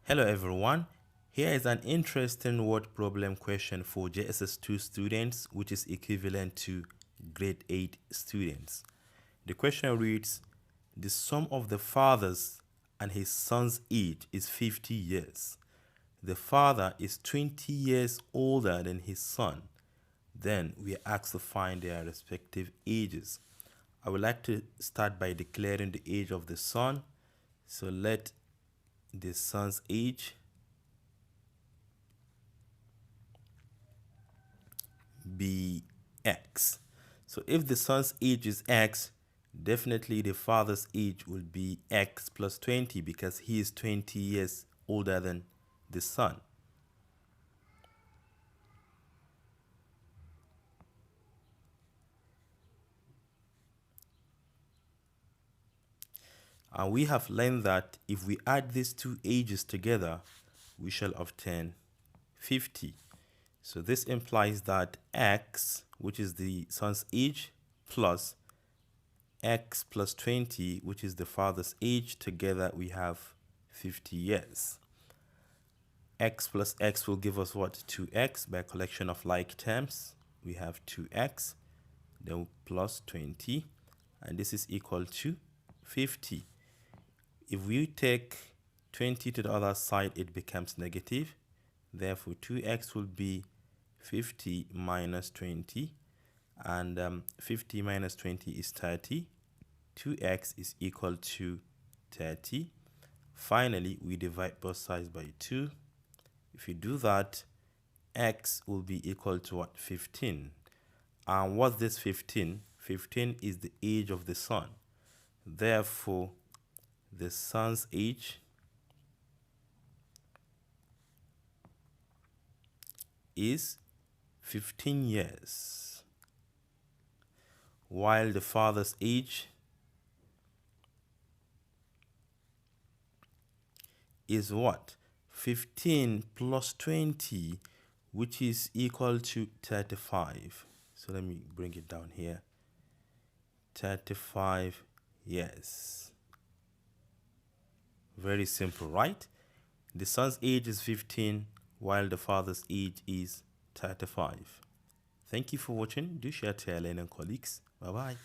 Hello everyone, here is an interesting word problem question for JSS2 students which is equivalent to grade 8 students. The question reads, the sum of the father's and his son's age is 50 years. The father is 20 years older than his son. Then we are asked to find their respective ages. I would like to start by declaring the age of the son. So let the son's age be x. So if the son's age is x, definitely the father's age will be x plus 20 because he is 20 years older than the son. And we have learned that if we add these two ages together, we shall obtain 50. So this implies that x, which is the son's age, plus x plus 20, which is the father's age, together we have 50 years. X plus x will give us what? 2x. By collection of like terms, we have 2x, then plus 20, and this is equal to 50. If we take 20 to the other side, it becomes negative. Therefore, 2x will be 50 minus 20, and 50 minus 20 is 30. 2x is equal to 30. Finally, we divide both sides by 2. If you do that, x will be equal to what? 15. And what's this 15? 15 is the age of the son. Therefore, the son's age is 15 years, while the father's age is what? 15 plus 20, which is equal to 35. So let me bring it down here. 35 years. Very simple, right? The son's age is 15, while the father's age is 35. Thank you for watching. Do share to your learning colleagues. Bye-bye.